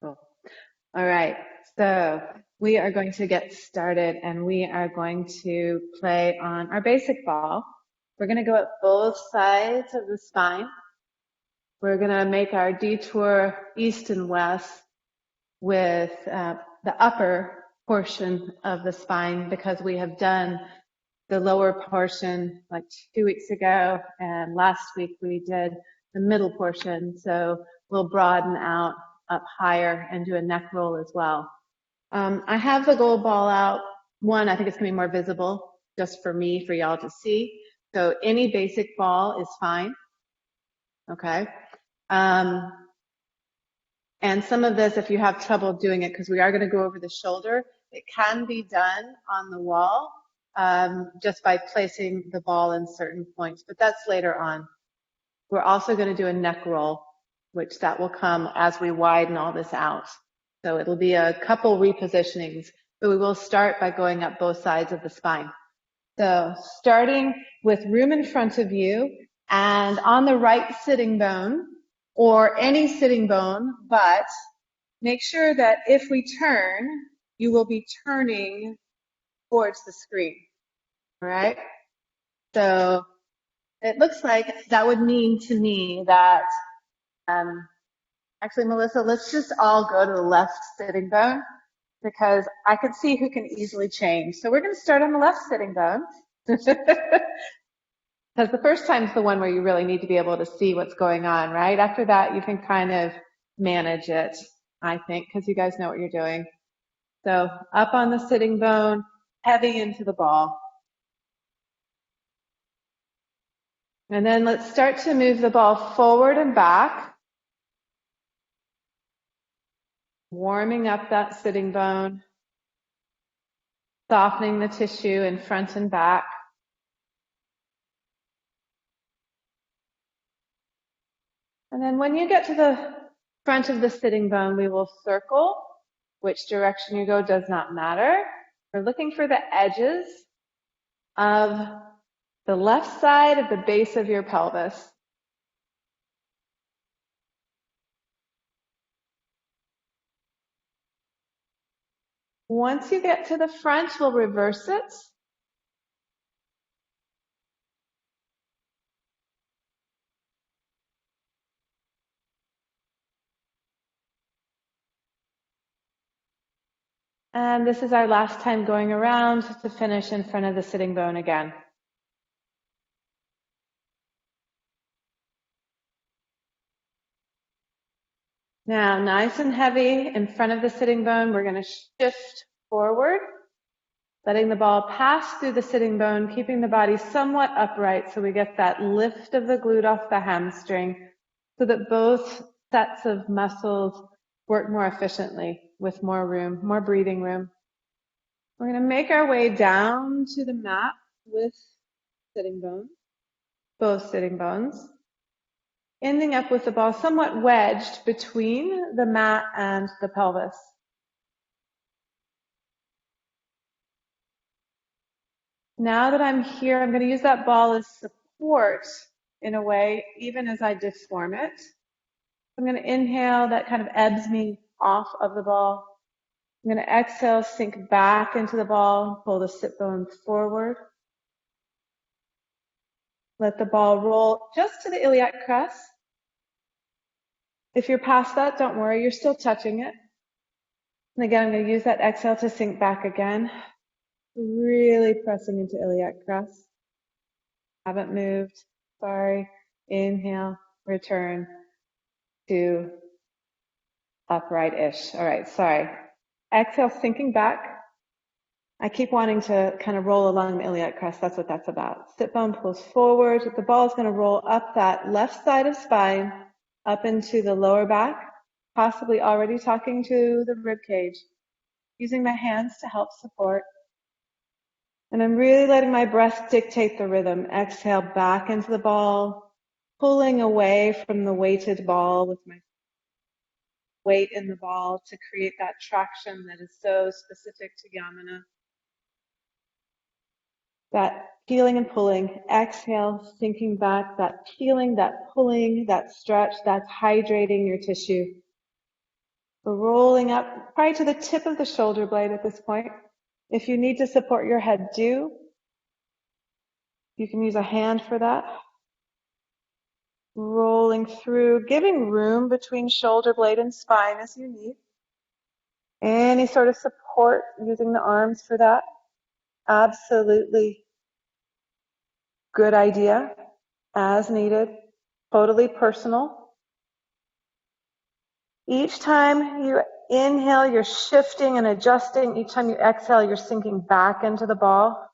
Cool. All right, so we are going to get started and we are going to play on our basic ball. We're going to go at both sides of the spine. We're going to make our detour east and west with the upper portion of the spine because we have done the lower portion like 2 weeks ago, and last week we did the middle portion. So we'll broaden out up higher and do a neck roll as well. I have the gold ball out. One, I think it's going to be more visible just for me, for y'all to see. So any basic ball is fine. Okay. And some of this, if you have trouble doing it, because we are going to go over the shoulder, it can be done on the wall just by placing the ball in certain points, but that's later on. We're also going to do a neck roll, which that will come as we widen all this out. So it'll be a couple repositionings, but we will start by going up both sides of the spine. So starting with room in front of you and on the right sitting bone or any sitting bone, but make sure that if we turn, you will be turning towards the screen. All right? So it looks like that would mean to me that, actually, Melissa, let's just all go to the left sitting bone because I can see who can easily change. So we're going to start on the left sitting bone because the first time is the one where you really need to be able to see what's going on, right? After that, you can kind of manage it, I think, because you guys know what you're doing. So up on the sitting bone, heavy into the ball. And then let's start to move the ball forward and back, warming up that sitting bone, softening the tissue in front and back. And then when you get to the front of the sitting bone, we will circle. Which direction you go does not matter. We're looking for the edges of the left side of the base of your pelvis. Once you get to the front, we'll reverse it. And this is our last time going around to finish in front of the sitting bone again. Now, nice and heavy in front of the sitting bone, we're going to shift forward, letting the ball pass through the sitting bone, keeping the body somewhat upright so we get that lift of the glute off the hamstring so that both sets of muscles work more efficiently with more room, more breathing room. We're going to make our way down to the mat with sitting bones, both sitting bones, ending up with the ball somewhat wedged between the mat and the pelvis. Now that I'm here, I'm going to use that ball as support in a way, even as I deform it. I'm going to inhale, that kind of ebbs me off of the ball. I'm going to exhale, sink back into the ball, pull the sit bone forward. Let the ball roll just to the iliac crest. If you're past that, don't worry, you're still touching it. And again, I'm going to use that exhale to sink back again. Really pressing into iliac crest. Haven't moved. Sorry. Inhale, return to upright-ish. All right, sorry. Exhale, sinking back. I keep wanting to kind of roll along the iliac crest. That's what that's about. Sit bone pulls forward. The ball is going to roll up that left side of spine, up into the lower back, possibly already talking to the rib cage, using my hands to help support. And I'm really letting my breath dictate the rhythm. Exhale back into the ball, pulling away from the weighted ball with my weight in the ball to create that traction that is so specific to Yamuna. That peeling and pulling. Exhale, sinking back, that peeling, that pulling, that stretch, that's hydrating your tissue. We're rolling up probably to the tip of the shoulder blade at this point. If you need to support your head, do. You can use a hand for that. Rolling through, giving room between shoulder blade and spine as you need. Any sort of support, using the arms for that. Absolutely good idea, as needed, totally personal. Each time you inhale, you're shifting and adjusting. Each time you exhale, you're sinking back into the ball.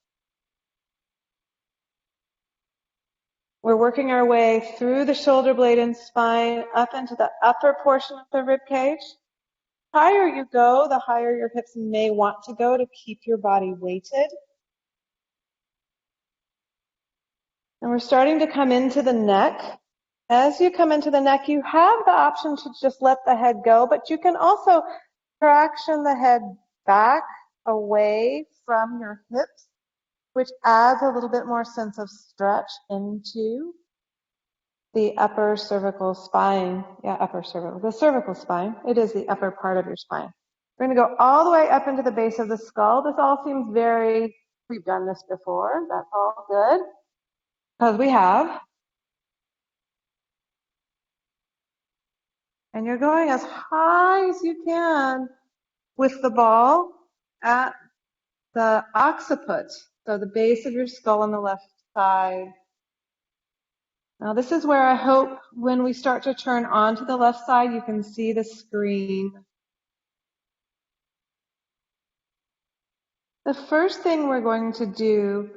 We're working our way through the shoulder blade and spine up into the upper portion of the rib cage. The higher you go, the higher your hips may want to go to keep your body weighted. And we're starting to come into the neck. As you come into the neck, you have the option to just let the head go, but you can also traction the head back away from your hips, which adds a little bit more sense of stretch into the upper cervical spine. Yeah, upper cervical. The cervical spine. It is the upper part of your spine. We're going to go all the way up into the base of the skull. This all seems we've done this before. That's all good. Because we have. And you're going as high as you can with the ball at the occiput, so the base of your skull on the left side. Now this is where I hope when we start to turn onto the left side, you can see the screen. The first thing we're going to do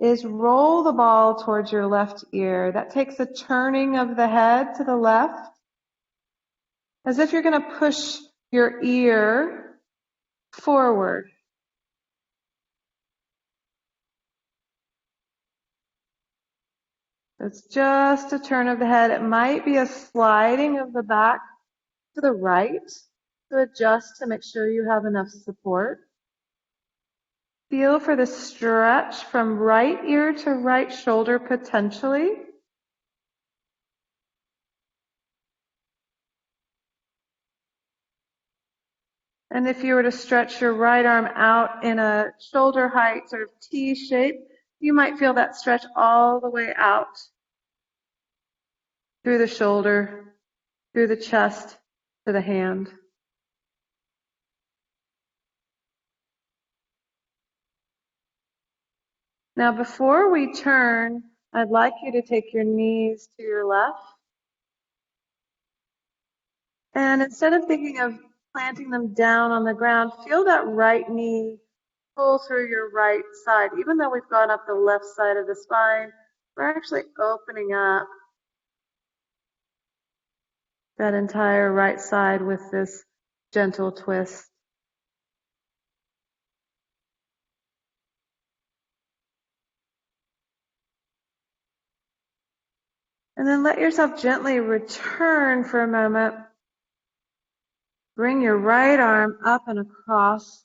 is roll the ball towards your left ear. That takes a turning of the head to the left, as if you're going to push your ear forward. It's just a turn of the head. It might be a sliding of the back to the right to adjust to make sure you have enough support. Feel for the stretch from right ear to right shoulder potentially. And if you were to stretch your right arm out in a shoulder height sort of T shape, you might feel that stretch all the way out through the shoulder, through the chest, to the hand. Now, before we turn, I'd like you to take your knees to your left. And instead of thinking of planting them down on the ground, feel that right knee pull through your right side. Even though we've gone up the left side of the spine, we're actually opening up that entire right side with this gentle twist. And then let yourself gently return for a moment. Bring your right arm up and across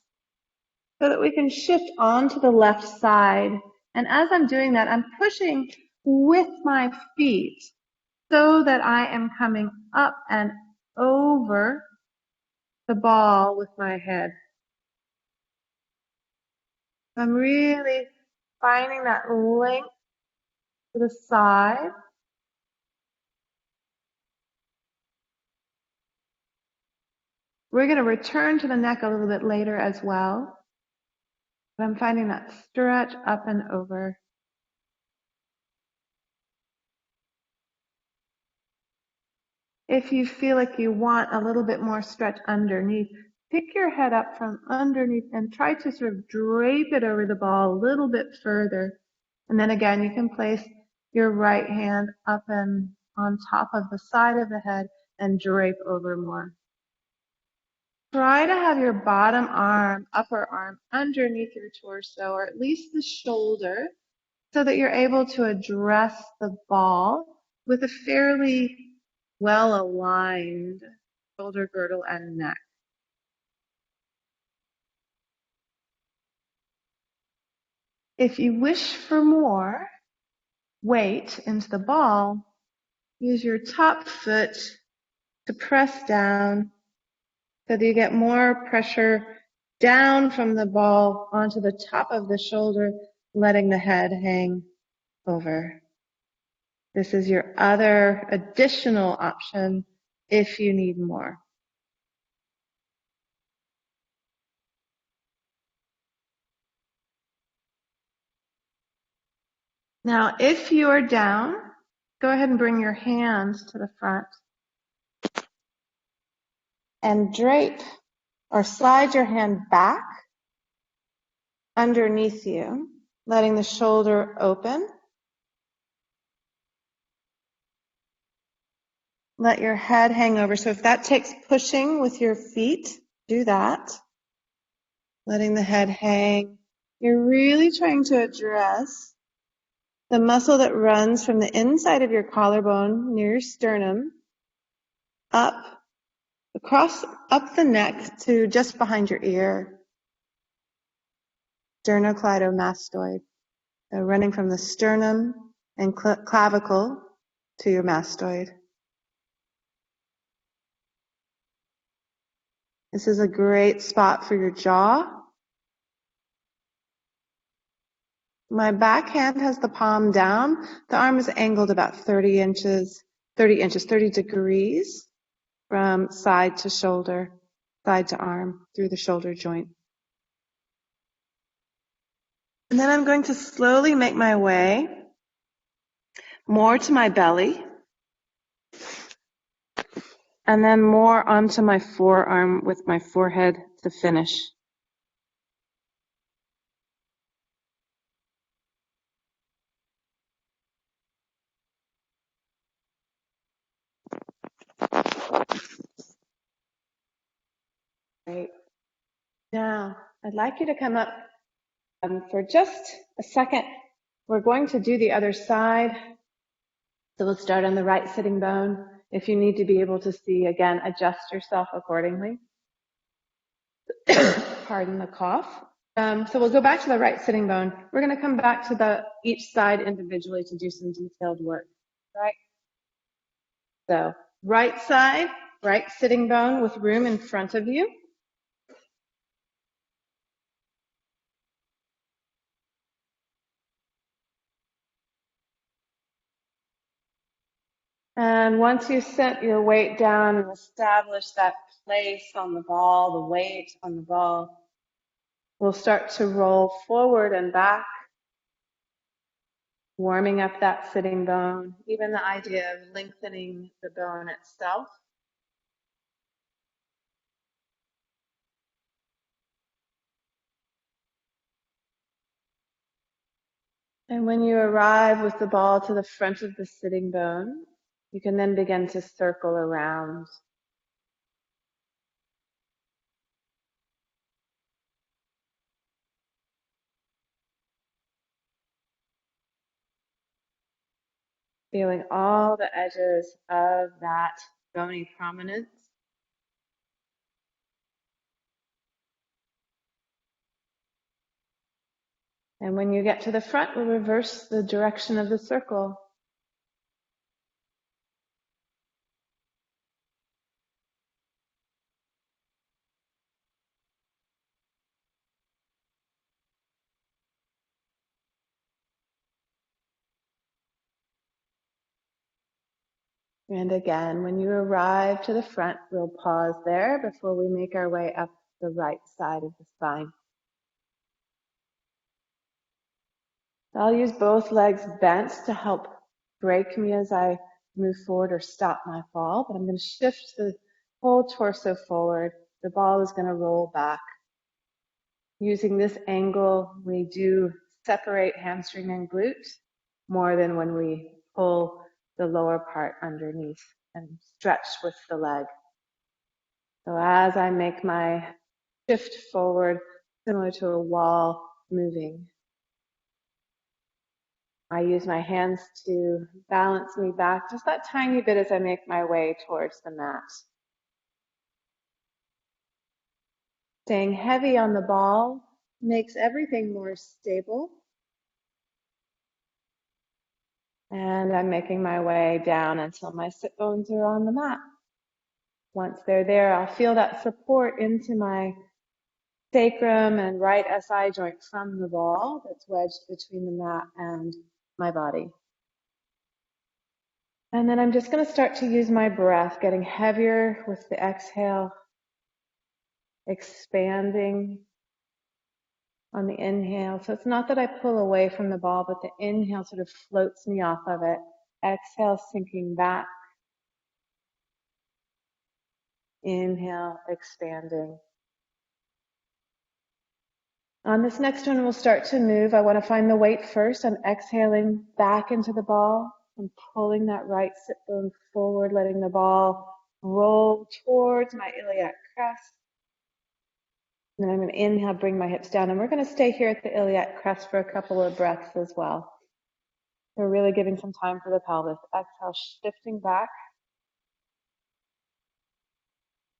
so that we can shift onto the left side. And as I'm doing that, I'm pushing with my feet so that I am coming up and over the ball with my head. I'm really finding that length to the side. We're going to return to the neck a little bit later as well. But I'm finding that stretch up and over. If you feel like you want a little bit more stretch underneath, pick your head up from underneath and try to sort of drape it over the ball a little bit further. And then again, you can place your right hand up and on top of the side of the head and drape over more. Try to have your bottom arm, upper arm underneath your torso, or at least the shoulder, so that you're able to address the ball with a fairly well-aligned shoulder girdle and neck. If you wish for more weight into the ball, use your top foot to press down so that you get more pressure down from the ball onto the top of the shoulder, letting the head hang over. This is your other additional option if you need more. Now, if you're down, go ahead and bring your hands to the front and drape or slide your hand back underneath you, letting the shoulder open. Let your head hang over. So if that takes pushing with your feet, do that. Letting the head hang. You're really trying to address the muscle that runs from the inside of your collarbone near your sternum up, across, up the neck to just behind your ear. Sternocleidomastoid. So running from the sternum and clavicle to your mastoid. This is a great spot for your jaw. My back hand has the palm down. The arm is angled about 30 degrees from side to shoulder, side to arm, through the shoulder joint. And then I'm going to slowly make my way more to my belly, and then more onto my forearm with my forehead to finish. Great. Now, I'd like you to come up for just a second. We're going to do the other side. So we'll start on the right sitting bone. If you need to be able to see, again, adjust yourself accordingly. Pardon the cough. So we'll go back to the right sitting bone. We're going to come back to each side individually to do some detailed work. Right? So right side, right sitting bone with room in front of you. And once you set your weight down and establish that place on the ball, the weight on the ball, we'll start to roll forward and back, warming up that sitting bone, even the idea of lengthening the bone itself. And when you arrive with the ball to the front of the sitting bone, you can then begin to circle around. Feeling all the edges of that bony prominence. And when you get to the front, we'll reverse the direction of the circle. And again, when you arrive to the front, we'll pause there before we make our way up the right side of the spine. I'll use both legs bent to help break me as I move forward or stop my fall, but I'm going to shift the whole torso forward. The ball is going to roll back. Using this angle, we do separate hamstring and glute more than when we pull the lower part underneath and stretch with the leg. So as I make my shift forward, similar to a wall moving, I use my hands to balance me back just that tiny bit as I make my way towards the mat. Staying heavy on the ball makes everything more stable. And I'm making my way down until my sit bones are on the mat. Once they're there, I'll feel that support into my sacrum and right SI joint from the ball that's wedged between the mat and my body. And then I'm just going to start to use my breath, getting heavier with the exhale, expanding on the inhale. So it's not that I pull away from the ball, but the inhale sort of floats me off of it. Exhale, sinking back. Inhale, expanding. On this next one, we'll start to move. I want to find the weight first. I'm exhaling back into the ball. I'm pulling that right sit bone forward, letting the ball roll towards my iliac crest. And then I'm going to inhale, bring my hips down. And we're going to stay here at the iliac crest for a couple of breaths as well. We're really giving some time for the pelvis. Exhale, shifting back.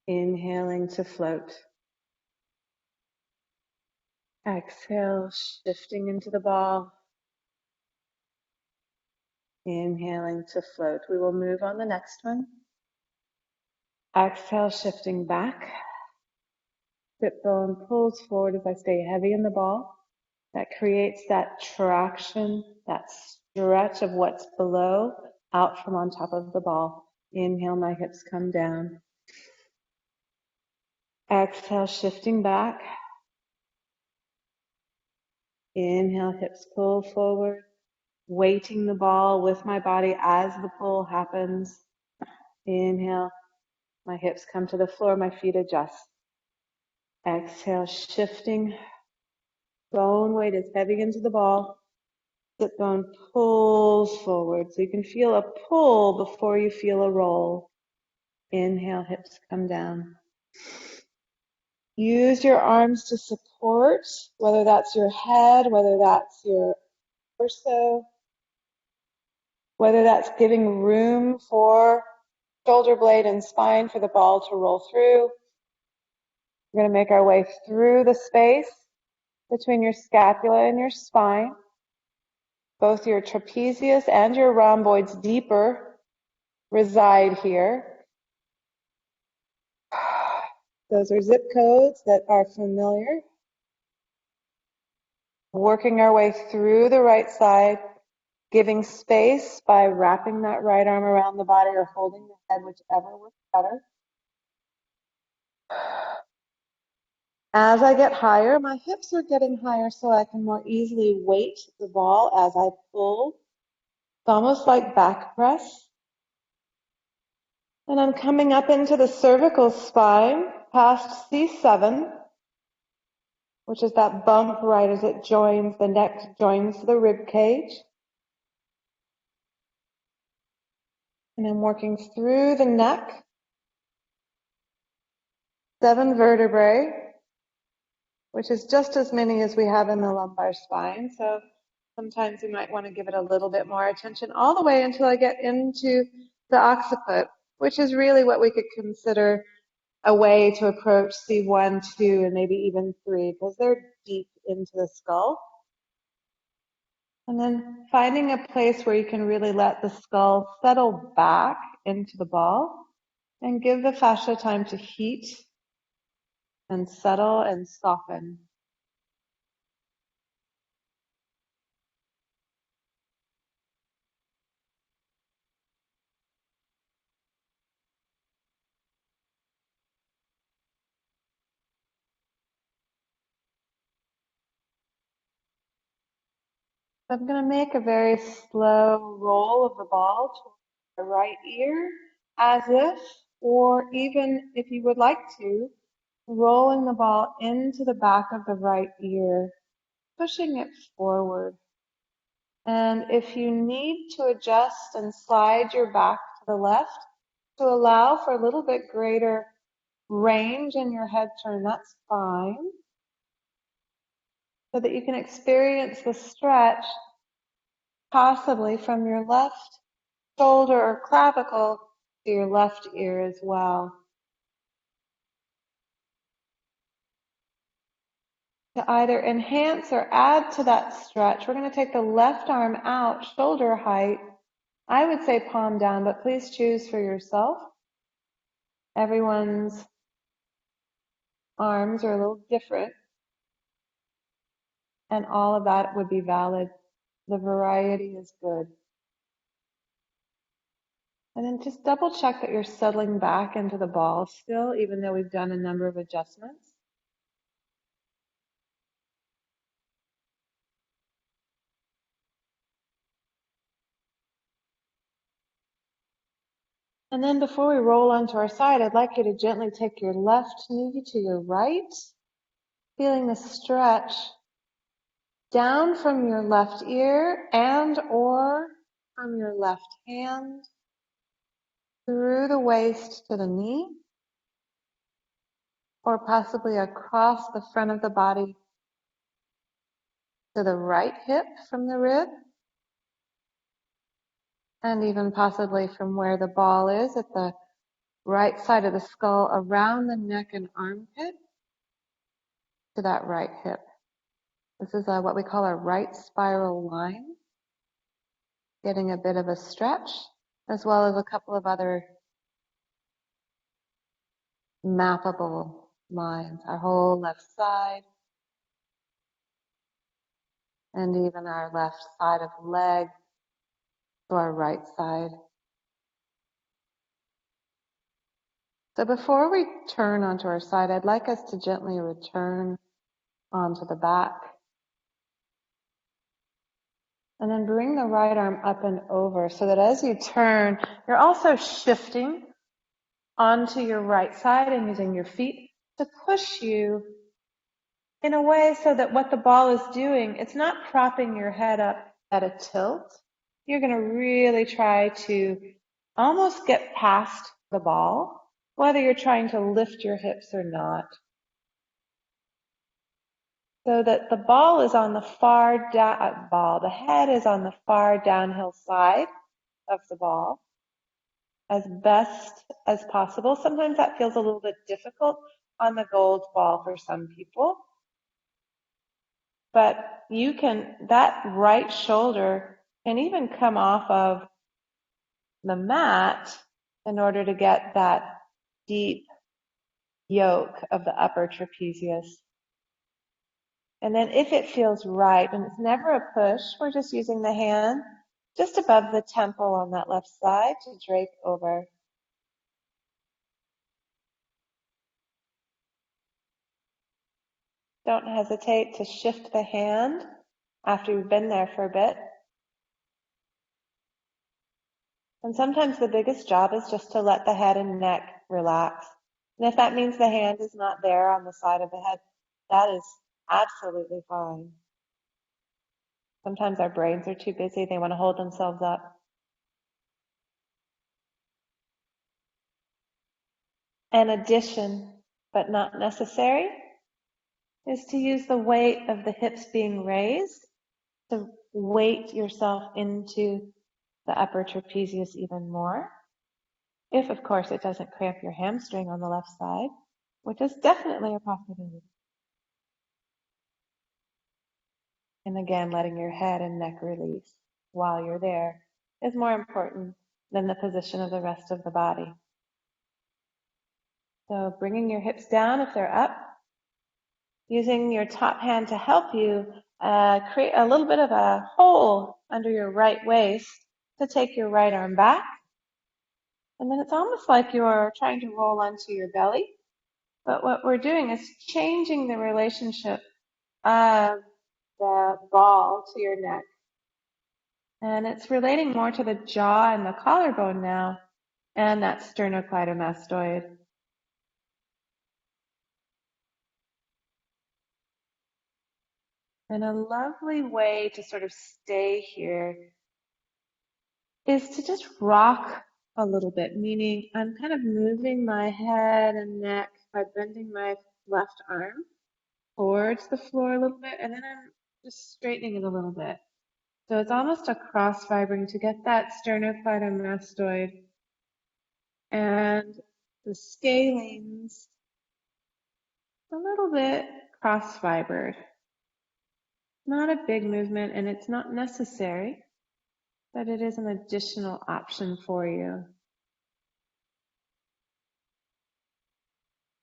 Inhaling to float. Exhale, shifting into the ball. Inhaling to float. We will move on the next one. Exhale, shifting back. Sit bone pulls forward as I stay heavy in the ball. That creates that traction, that stretch of what's below out from on top of the ball. Inhale, my hips come down. Exhale, shifting back. Inhale, hips pull forward. Weighting the ball with my body as the pull happens. Inhale, my hips come to the floor, my feet adjust. Exhale, shifting. Bone weight is heavy into the ball. Sit bone pulls forward. So you can feel a pull before you feel a roll. Inhale, hips come down. Use your arms to support, whether that's your head, whether that's your torso, whether that's giving room for shoulder blade and spine for the ball to roll through. We're going to make our way through the space between your scapula and your spine. Both your trapezius and your rhomboids deeper reside here. Those are zip codes that are familiar. Working our way through the right side, giving space by wrapping that right arm around the body or holding the head, whichever works better. As I get higher, my hips are getting higher so I can more easily weight the ball as I pull. It's almost like back press. And I'm coming up into the cervical spine, past C7, which is that bump right as it joins, the neck joins the rib cage. And I'm working through the neck, 7 vertebrae, which is just as many as we have in the lumbar spine. So sometimes you might want to give it a little bit more attention all the way until I get into the occiput, which is really what we could consider a way to approach C1, 2, and maybe even 3, because they're deep into the skull. And then finding a place where you can really let the skull settle back into the ball and give the fascia time to heat and settle and soften. I'm going to make a very slow roll of the ball towards the right ear, as if, or even if you would like to, rolling the ball into the back of the right ear, pushing it forward. And if you need to adjust and slide your back to the left to allow for a little bit greater range in your head turn, that's fine. So that you can experience the stretch possibly from your left shoulder or clavicle to your left ear as well. To either enhance or add to that stretch, we're going to take the left arm out, shoulder height. I would say palm down, but please choose for yourself. Everyone's arms are a little different, and all of that would be valid. The variety is good. And then just double check that you're settling back into the ball still, even though we've done a number of adjustments. And then before we roll onto our side, I'd like you to gently take your left knee to your right, feeling the stretch down from your left ear and or from your left hand through the waist to the knee, or possibly across the front of the body to the right hip from the rib, and even possibly from where the ball is at the right side of the skull around the neck and armpit to that right hip. This is what we call a right spiral line, getting a bit of a stretch, as well as a couple of other mappable lines. Our whole left side, and even our left side of leg to our right side. So before we turn onto our side, I'd like us to gently return onto the back. And then bring the right arm up and over so that as you turn, you're also shifting onto your right side and using your feet to push you in a way so that what the ball is doing, it's not propping your head up at a tilt. You're going to really try to almost get past the ball, whether you're trying to lift your hips or not. So that the ball is on the far the head is on the far downhill side of the ball as best as possible. Sometimes that feels a little bit difficult on the gold ball for some people. But that right shoulder can even come off of the mat in order to get that deep yoke of the upper trapezius. And then if it feels right, and it's never a push, we're just using the hand just above the temple on that left side to drape over. Don't hesitate to shift the hand after you've been there for a bit. And sometimes the biggest job is just to let the head and neck relax. And if that means the hand is not there on the side of the head, that is absolutely fine. Sometimes our brains are too busy. They want to hold themselves up. An addition, but not necessary, is to use the weight of the hips being raised to weight yourself into the upper trapezius even more. If, of course, it doesn't cramp your hamstring on the left side, which is definitely a possibility. And again, letting your head and neck release while you're there is more important than the position of the rest of the body. So bringing your hips down if they're up, using your top hand to help you create a little bit of a hole under your right waist to take your right arm back. And then it's almost like you're trying to roll onto your belly. But what we're doing is changing the relationship of the ball to your neck. And it's relating more to the jaw and the collarbone now, and that sternocleidomastoid. And a lovely way to sort of stay here is to just rock a little bit, meaning I'm kind of moving my head and neck by bending my left arm towards the floor a little bit, and then I'm just straightening it a little bit. So it's almost a cross fibering to get that sternocleidomastoid and the scalenes a little bit cross fibered. Not a big movement, and it's not necessary, but it is an additional option for you.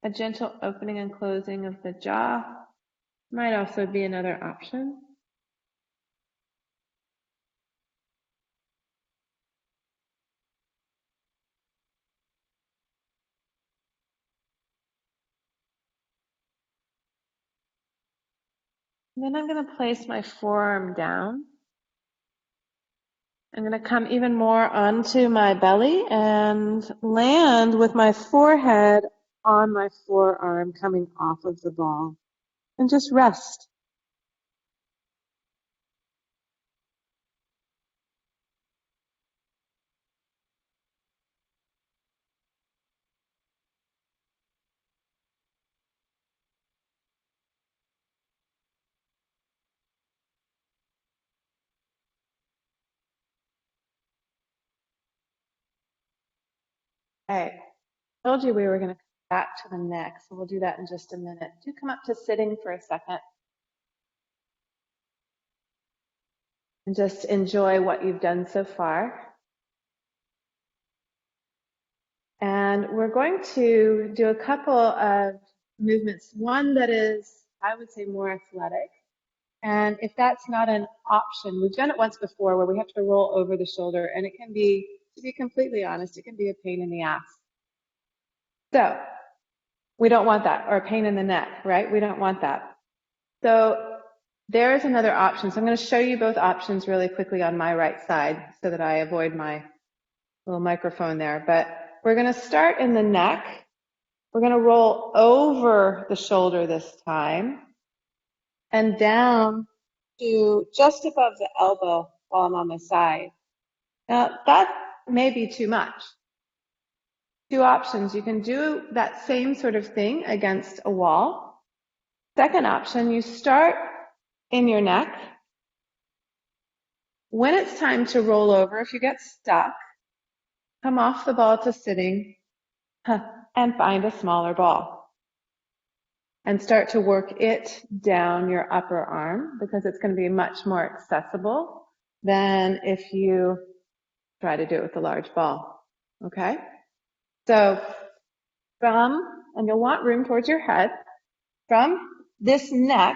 A gentle opening and closing of the jaw might also be another option. And then I'm going to place my forearm down. I'm going to come even more onto my belly and land with my forehead on my forearm coming off of the ball. And just rest. Okay. I told you we were going to come back to the neck, so we'll do that in just a minute. Do come up to sitting for a second and just enjoy what you've done so far. And we're going to do a couple of movements. One that is, I would say, more athletic. And if that's not an option, we've done it once before where we have to roll over the shoulder, and it can be, to be completely honest, it can be a pain in the ass. So we don't want that, or a pain in the neck, right? We don't want that. So there's another option. So I'm going to show you both options really quickly on my right side so that I avoid my little microphone there. But we're going to start in the neck. We're going to roll over the shoulder this time and down to just above the elbow while I'm on the side. Now, that may be too much. Two options. You can do that same sort of thing against a wall. Second option, you start in your neck. When it's time to roll over, if you get stuck, come off the ball to sitting and find a smaller ball. And start to work it down your upper arm because it's going to be much more accessible than if you try to do it with a large ball. Okay? So and you'll want room towards your head. From this neck,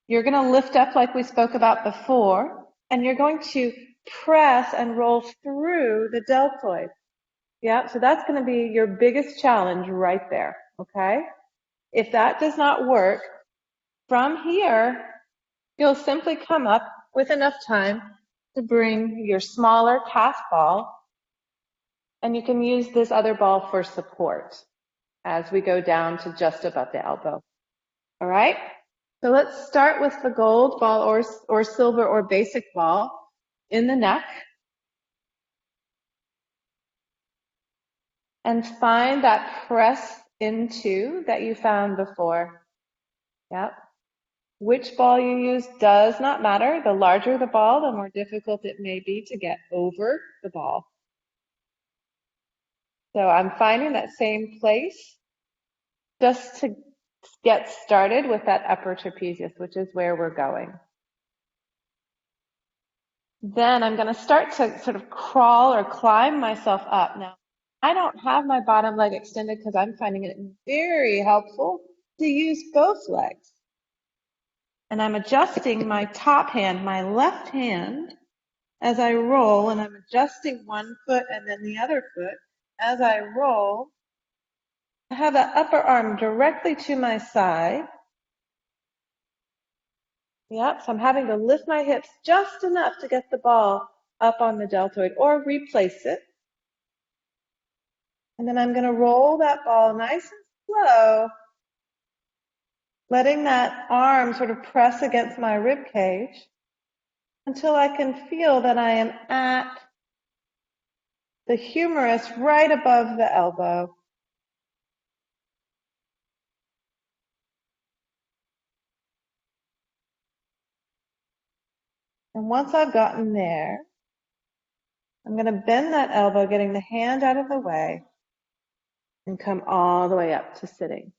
you're going to lift up like we spoke about before, and you're going to press and roll through the deltoid. Yeah, so that's going to be your biggest challenge right there, okay? If that does not work, from here, you'll simply come up with enough time to bring your smaller calf ball, and you can use this other ball for support as we go down to just above the elbow. All right? So let's start with the gold ball or silver or basic ball in the neck. And find that press into that you found before. Yep. Which ball you use does not matter. The larger the ball, the more difficult it may be to get over the ball. So I'm finding that same place just to get started with that upper trapezius, which is where we're going. Then I'm going to start to sort of crawl or climb myself up. Now, I don't have my bottom leg extended because I'm finding it very helpful to use both legs. And I'm adjusting my top hand, my left hand, as I roll, and I'm adjusting one foot and then the other foot. As I roll, I have the upper arm directly to my side. Yep, so I'm having to lift my hips just enough to get the ball up on the deltoid or replace it. And then I'm going to roll that ball nice and slow, letting that arm sort of press against my rib cage until I can feel that I am at the humerus right above the elbow. And once I've gotten there, I'm going to bend that elbow, getting the hand out of the way, and come all the way up to sitting.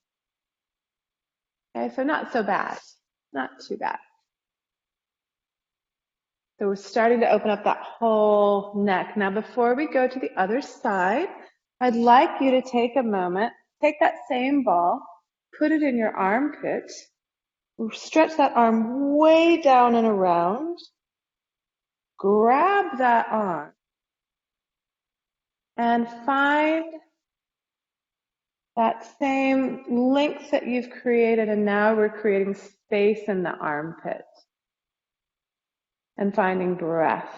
Okay, so not so bad. Not too bad. So we're starting to open up that whole neck. Now, before we go to the other side, I'd like you to take a moment take that same ball, put it in your armpit, stretch that arm way down and around, grab that arm, and find that same length that you've created, and now we're creating space in the armpit and finding breath.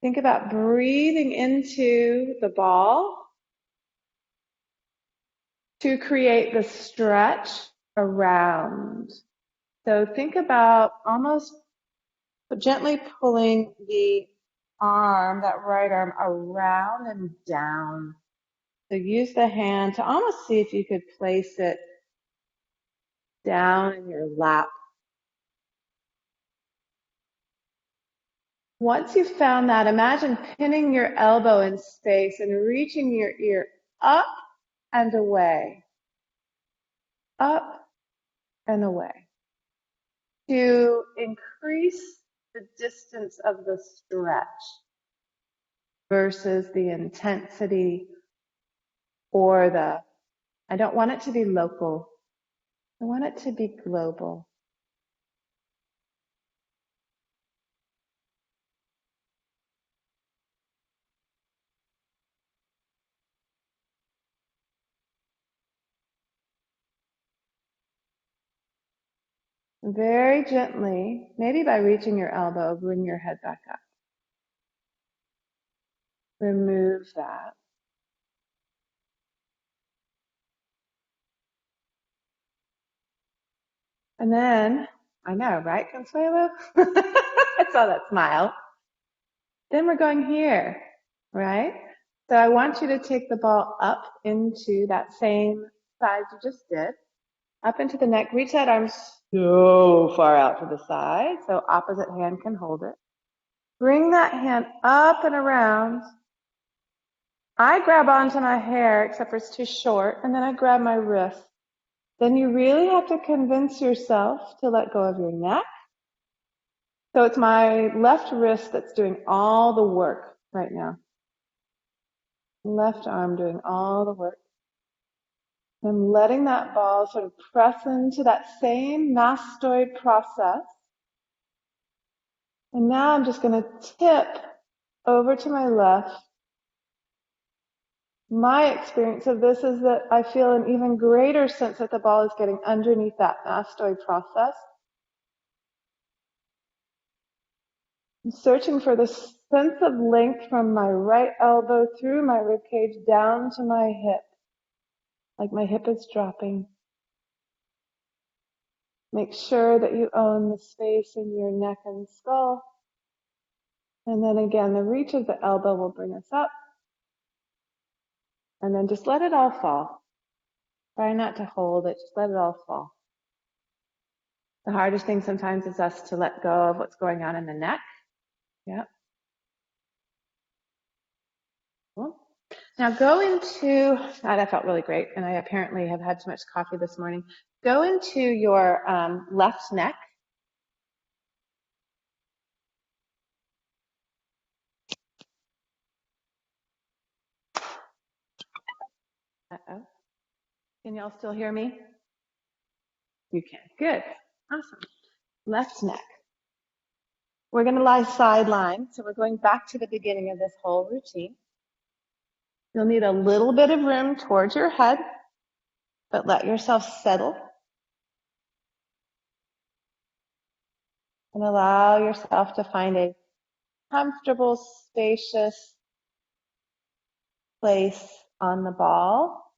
Think about breathing into the ball to create the stretch around. So think about almost gently pulling the arm, that right arm, around and down. So use the hand to almost see if you could place it down in your lap. Once you've found that, imagine pinning your elbow in space and reaching your ear up and away, up and away, to increase the distance of the stretch versus the intensity or I don't want it to be local. I want it to be global. Very gently, maybe by reaching your elbow, bring your head back up. Remove that. And then, I know, right, Consuelo? I saw that smile. Then we're going here, right? So I want you to take the ball up into that same side you just did, up into the neck. Reach that arm so far out to the side so opposite hand can hold it. Bring that hand up and around. I grab onto my hair, except for it's too short, and then I grab my wrist. Then you really have to convince yourself to let go of your neck. So it's my left wrist that's doing all the work right now. Left arm doing all the work. And letting that ball sort of press into that same mastoid process. And now I'm just going to tip over to my left. My experience of this is that I feel an even greater sense that the ball is getting underneath that mastoid process. I'm searching for the sense of length from my right elbow through my ribcage down to my hip, like my hip is dropping. Make sure that you own the space in your neck and skull. And then again, the reach of the elbow will bring us up. And then just let it all fall. Try not to hold it, just let it all fall. The hardest thing sometimes is us to let go of what's going on in the neck. Yep. Cool. Now go into, that felt really great, and I apparently have had too much coffee this morning. Go into your left neck. Uh-oh. Can y'all still hear me? You can. Good. Awesome. Left neck. We're going to lie sideline, so we're going back to the beginning of this whole routine. You'll need a little bit of room towards your head, but let yourself settle. And allow yourself to find a comfortable, spacious place on the ball.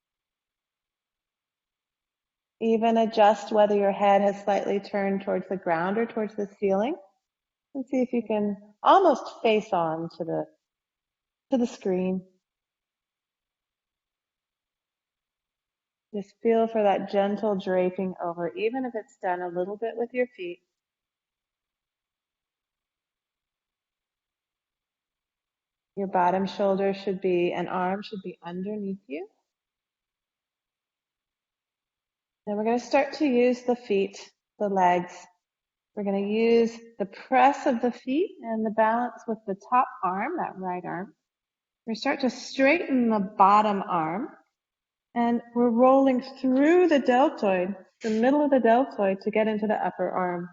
Even adjust whether your head has slightly turned towards the ground or towards the ceiling. And see if you can almost face on to the screen. Just feel for that gentle draping over, even if it's done a little bit with your feet. Your bottom shoulder and arm should be underneath you. Then we're going to start to use the feet, the legs. We're going to use the press of the feet and the balance with the top arm, that right arm. We start to straighten the bottom arm, and we're rolling through the deltoid, the middle of the deltoid, to get into the upper arm.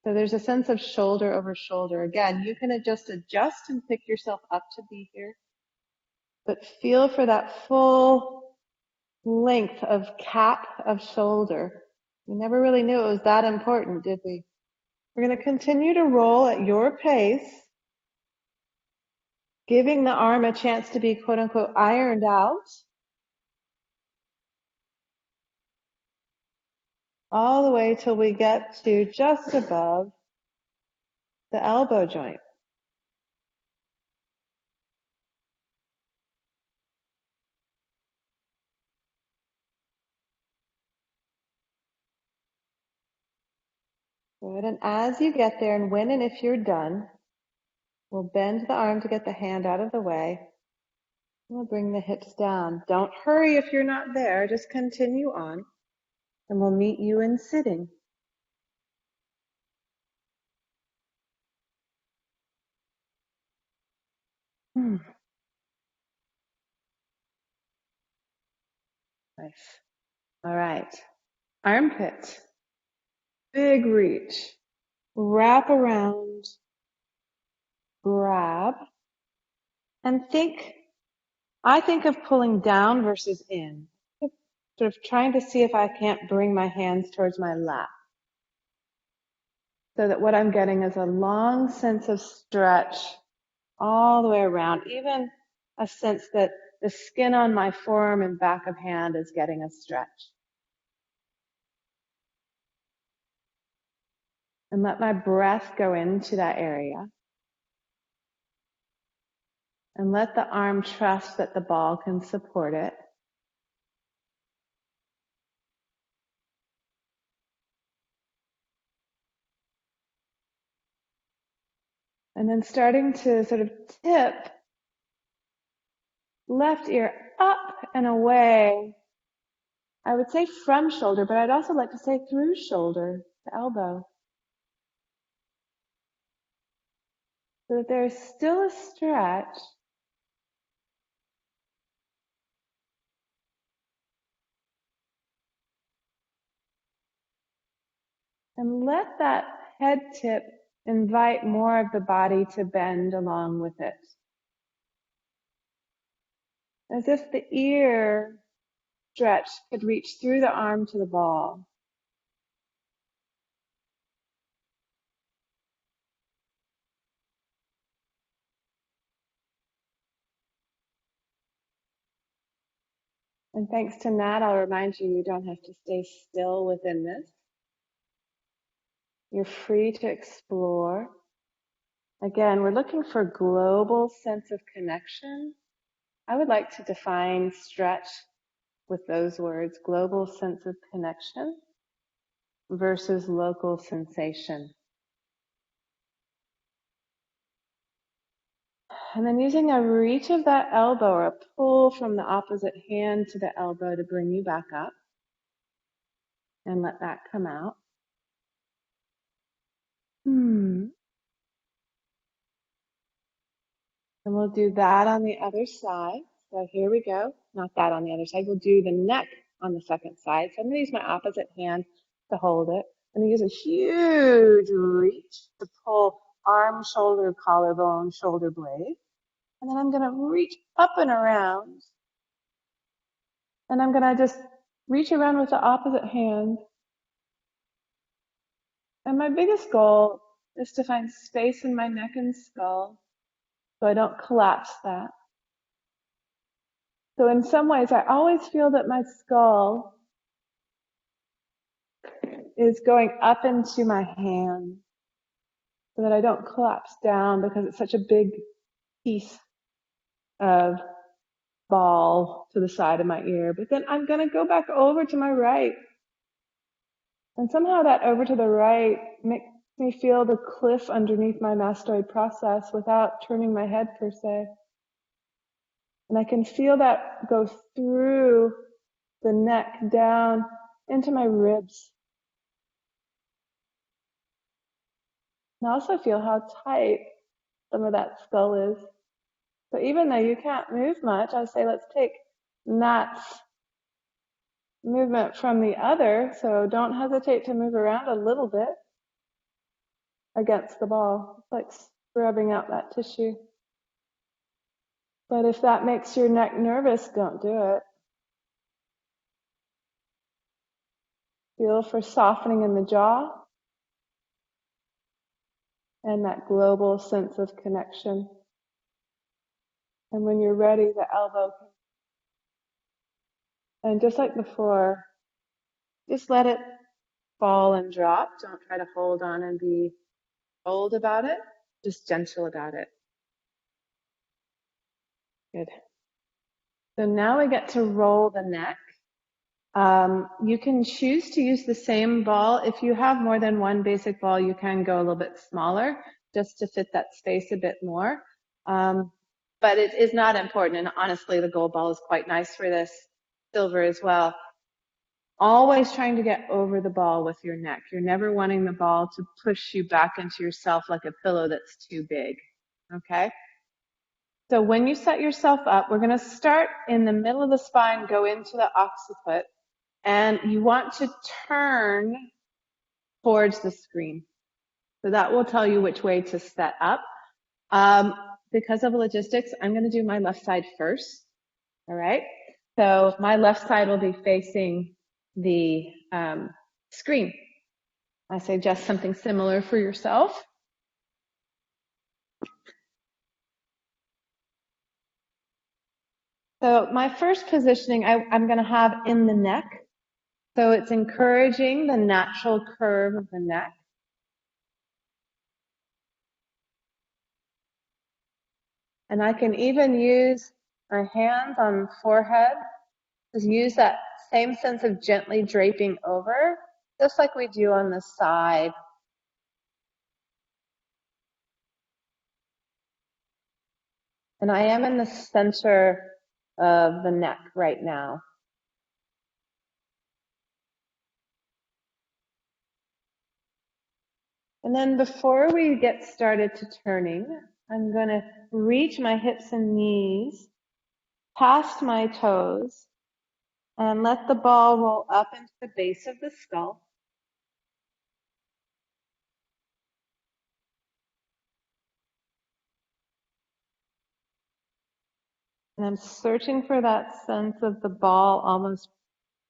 So there's a sense of shoulder over shoulder. Again, you can adjust and pick yourself up to be here, but feel for that full length of cap of shoulder. We never really knew it was that important, did we? We're going to continue to roll at your pace, giving the arm a chance to be quote unquote ironed out, all the way till we get to just above the elbow joint. Good, and as you get there, and when and if you're done, we'll bend the arm to get the hand out of the way. We'll bring the hips down. Don't hurry if you're not there, just continue on, and we'll meet you in sitting. Nice. All right. Armpit. Big reach. Wrap around. Grab. And I think of pulling down versus in. Sort of trying to see if I can't bring my hands towards my lap. So that what I'm getting is a long sense of stretch all the way around. Even a sense that the skin on my forearm and back of hand is getting a stretch. And let my breath go into that area. And let the arm trust that the ball can support it. And then starting to sort of tip left ear up and away. I would say from shoulder, but I'd also like to say through shoulder to elbow. So that there's still a stretch. And let that head tip invite more of the body to bend along with it. As if the ear stretch could reach through the arm to the ball. And thanks to Nat, I'll remind you, you don't have to stay still within this. You're free to explore. Again, we're looking for global sense of connection. I would like to define stretch with those words, global sense of connection versus local sensation. And then using a reach of that elbow or a pull from the opposite hand to the elbow to bring you back up. And let that come out. And we'll do that on the other side. So here we go. Not that on the other side. We'll do the neck on the second side. So I'm going to use my opposite hand to hold it. I'm going to use a huge reach to pull arm, shoulder, collarbone, shoulder blade. And then I'm going to reach up and around. And I'm going to just reach around with the opposite hand. And my biggest goal is to find space in my neck and skull so I don't collapse that. So in some ways, I always feel that my skull is going up into my hand so that I don't collapse down because it's such a big piece of ball to the side of my ear. But then I'm going to go back over to my right. And somehow that over to the right makes me feel the cliff underneath my mastoid process without turning my head per se. And I can feel that go through the neck down into my ribs. And I also feel how tight some of that skull is. So even though you can't move much, I say let's take that movement from the other. So don't hesitate to move around a little bit against the ball. It's like scrubbing out that tissue. But if that makes your neck nervous, don't do it. Feel for softening in the jaw and that global sense of connection. And when you're ready, the elbow can, and just like before, just let it fall and drop. Don't try to hold on and be bold about it. Just gentle about it. Good. So now we get to roll the neck. You can choose to use the same ball. If you have more than one basic ball, you can go a little bit smaller just to fit that space a bit more. But it is not important. And honestly, the gold ball is quite nice for this. Silver as well. Always trying to get over the ball with your neck. You're never wanting the ball to push you back into yourself like a pillow that's too big. Okay? So when you set yourself up, we're going to start in the middle of the spine, go into the occiput, and you want to turn towards the screen. So that will tell you which way to set up. Because of logistics, I'm going to do my left side first. All right? So my left side will be facing the screen. I suggest something similar for yourself. So my first positioning I'm going to have in the neck. So it's encouraging the natural curve of the neck. And I can even use my hands on the forehead. Just use that same sense of gently draping over, just like we do on the side. And I am in the center of the neck right now. And then before we get started to turning, I'm going to reach my hips and knees past my toes and let the ball roll up into the base of the skull. And I'm searching for that sense of the ball almost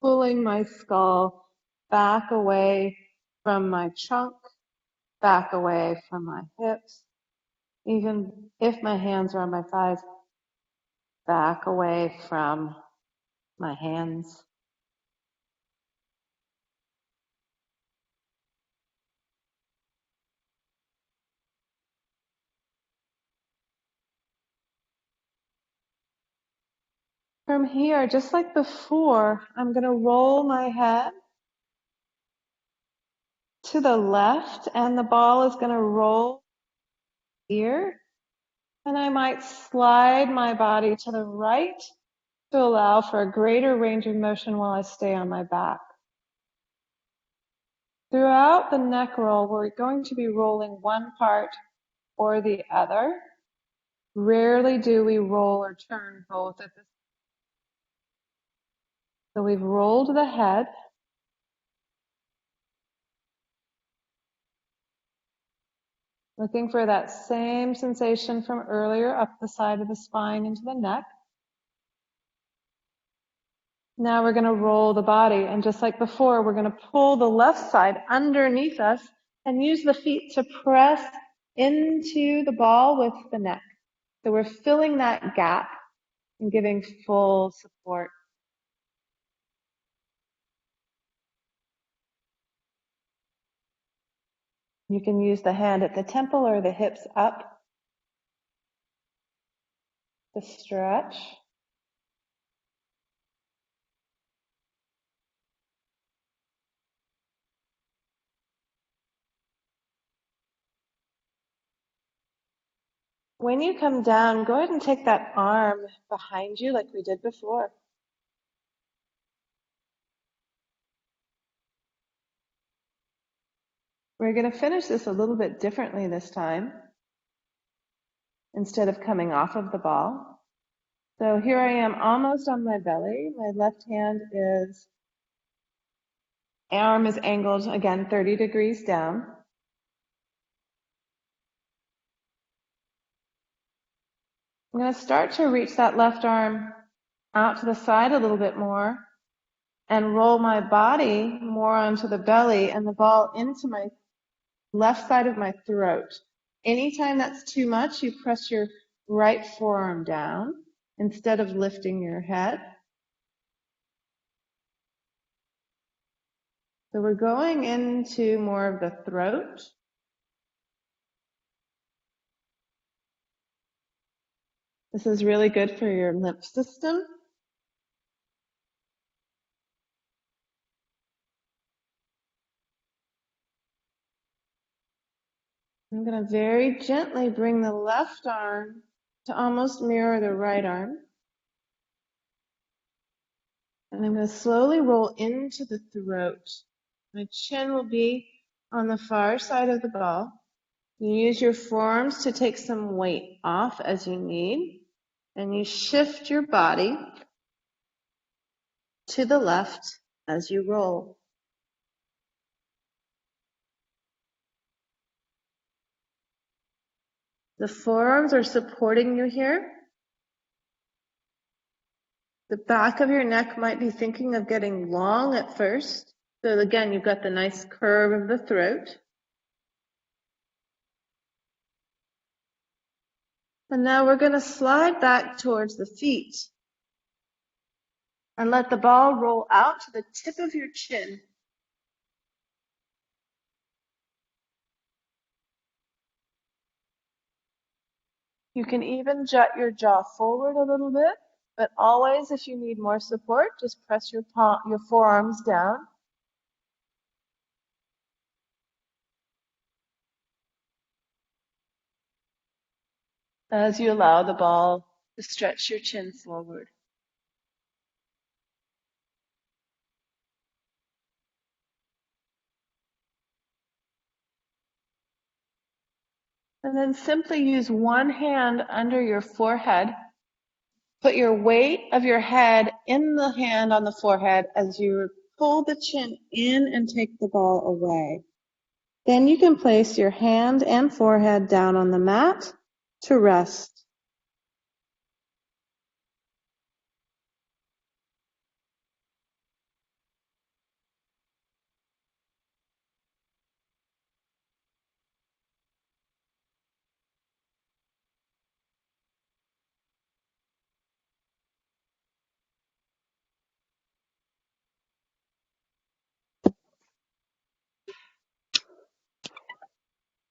pulling my skull back away from my trunk, back away from my hips. Even if my hands are on my thighs, back away from my hands. From here, just like before, I'm going to roll my head to the left, and the ball is going to roll here. And I might slide my body to the right to allow for a greater range of motion while I stay on my back. Throughout the neck roll, we're going to be rolling one part or the other. Rarely do we roll or turn both at the same time. So we've rolled the head. Looking for that same sensation from earlier up the side of the spine into the neck. Now we're going to roll the body, and just like before, we're going to pull the left side underneath us and use the feet to press into the ball with the neck. So we're filling that gap and giving full support. You can use the hand at the temple or the hips up to stretch. When you come down, go ahead and take that arm behind you like we did before. We're going to finish this a little bit differently this time. instead of coming off of the ball. So here I am almost on my belly. My left hand arm is angled again 30 degrees down. I'm going to start to reach that left arm out to the side a little bit more and roll my body more onto the belly and the ball into my left side of my throat. Anytime that's too much, you press your right forearm down instead of lifting your head. So we're going into more of the throat. This is really good for your lymph system. I'm going to very gently bring the left arm to almost mirror the right arm. And I'm going to slowly roll into the throat. My chin will be on the far side of the ball. You use your forearms to take some weight off as you need. And you shift your body to the left as you roll. The forearms are supporting you here. The back of your neck might be thinking of getting long at first. So again, you've got the nice curve of the throat. And now we're going to slide back towards the feet and let the ball roll out to the tip of your chin. You can even jut your jaw forward a little bit, but always if you need more support, just press your forearms down. As you allow the ball to stretch your chin forward. And then simply use one hand under your forehead. Put your weight of your head in the hand on the forehead as you pull the chin in and take the ball away. Then you can place your hand and forehead down on the mat to rest.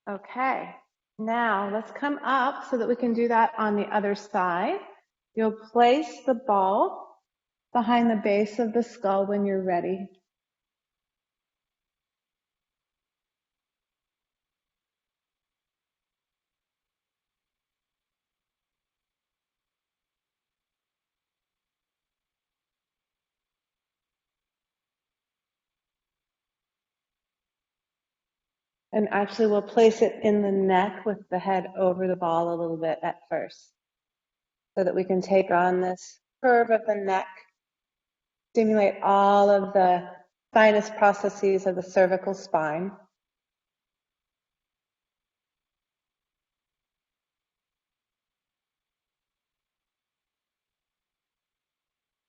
Okay, now let's come up so that we can do that on the other side. You'll place the ball behind the base of the skull when you're ready. And actually we'll place it in the neck with the head over the ball a little bit at first so that we can take on this curve of the neck, stimulate all of the sinus processes of the cervical spine.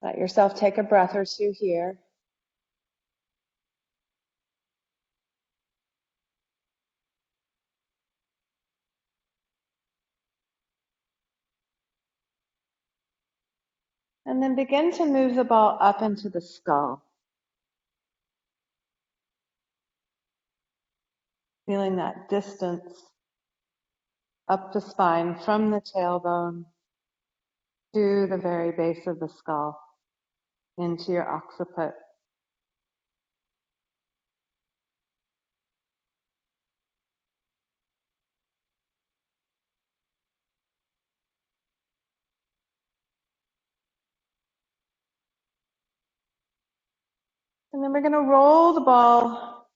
Let yourself take a breath or two here. And then begin to move the ball up into the skull. Feeling that distance up the spine from the tailbone to the very base of the skull into your occiput. And then we're going to roll the ball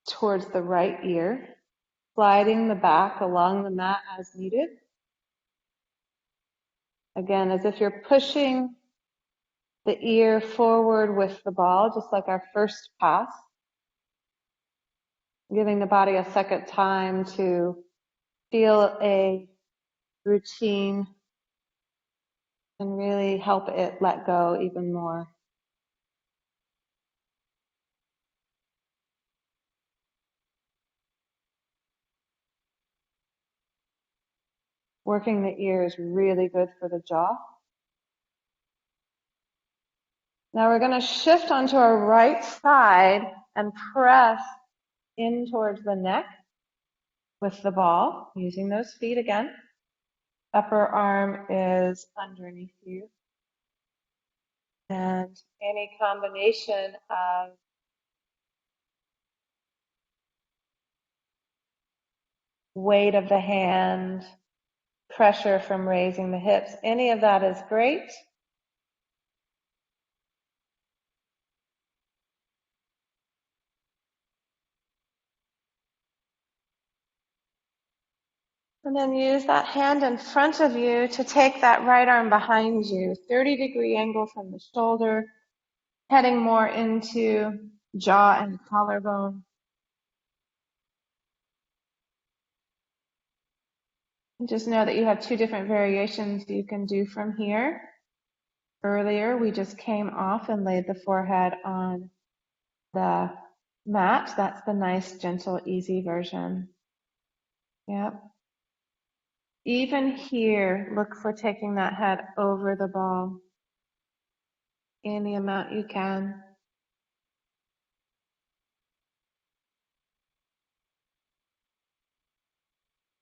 towards the right ear. sliding the back along the mat as needed. Again, as if you're pushing the ear forward with the ball, just like our first pass. Giving the body a second time to feel a routine and really help it let go even more. Working the ear is really good for the jaw. Now we're going to shift onto our right side and press in towards the neck with the ball, using those feet again. Upper arm is underneath you. And any combination of weight of the hand, pressure from raising the hips, any of that is great. And then use that hand in front of you to take that right arm behind you, 30-degree angle from the shoulder, heading more into jaw and collarbone. And just know that you have two different variations you can do from here. Earlier, we just came off and laid the forehead on the mat. That's the nice, gentle, easy version. Yep. Even here, look for taking that head over the ball any amount you can.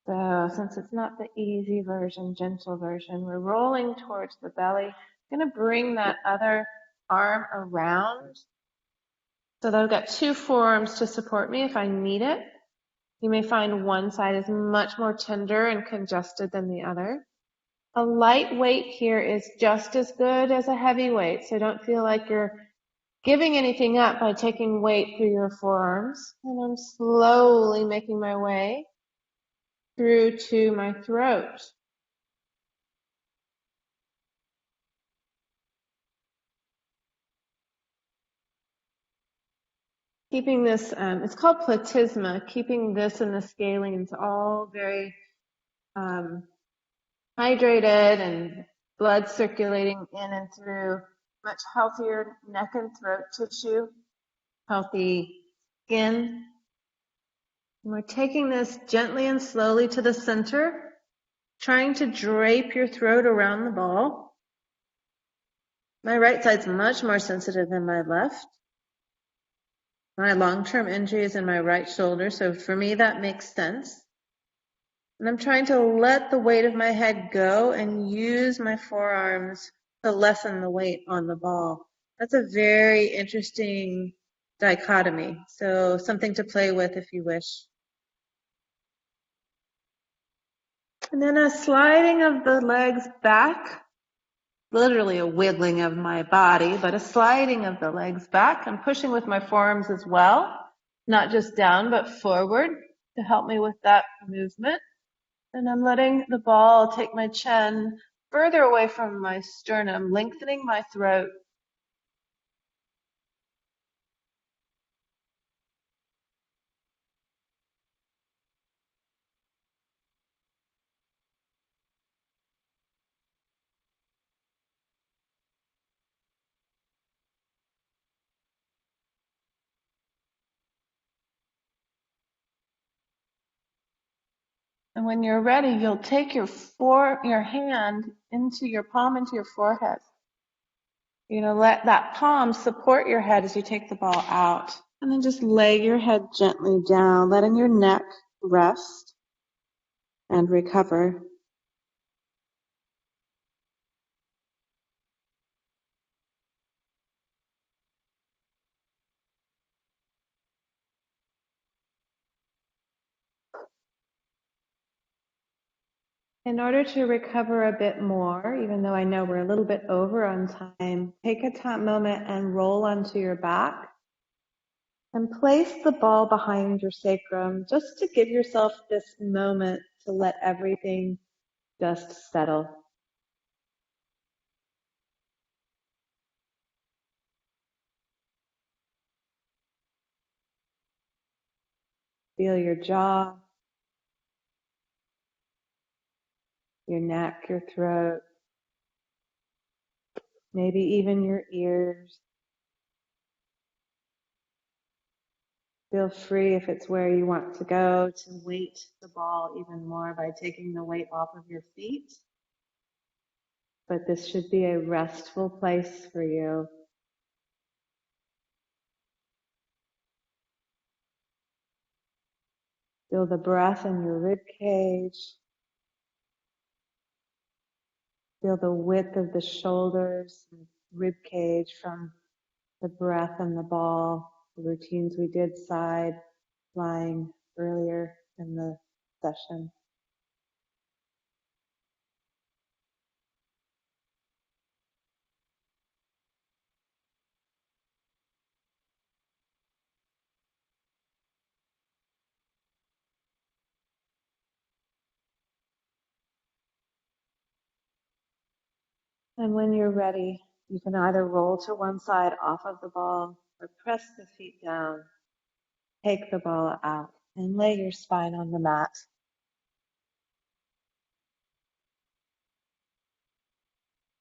So since it's not the easy version, gentle version, we're rolling towards the belly. I'm going to bring that other arm around so that I've got two forearms to support me if I need it. You may find one side is much more tender and congested than the other. A light weight here is just as good as a heavy weight, so don't feel like you're giving anything up by taking weight through your forearms. And I'm slowly making my way through to my throat. Keeping this, it's called platysma, keeping this and the scalenes all very hydrated and blood circulating in and through, much healthier neck and throat tissue, healthy skin. And we're taking this gently and slowly to the center, trying to drape your throat around the ball. My right side's much more sensitive than my left. My long-term injury is in my right shoulder, so for me that makes sense. And I'm trying to let the weight of my head go and use my forearms to lessen the weight on the ball. That's a very interesting dichotomy, so something to play with if you wish. And then a sliding of the legs back, literally a wiggling of my body, but a sliding of the legs back. I'm pushing with my forearms as well, not just down, but forward to help me with that movement. And I'm letting the ball take my chin further away from my sternum, lengthening my throat. And when you're ready, you'll take your hand into your palm into your forehead. You're going to let that palm support your head as you take the ball out. And then just lay your head gently down, letting your neck rest and recover. In order to recover a bit more, even though I know we're a little bit over on time, take a moment and roll onto your back. And place the ball behind your sacrum just to give yourself this moment to let everything just settle. Feel your jaw, your neck, your throat, maybe even your ears. Feel free, if it's where you want to go, to weight the ball even more by taking the weight off of your feet. But this should be a restful place for you. Feel the breath in your rib cage. Feel the width of the shoulders and rib cage from the breath and the ball. The routines we did side lying earlier in the session. And when you're ready, you can either roll to one side off of the ball or press the feet down, take the ball out, and lay your spine on the mat.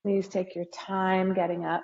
Please take your time getting up.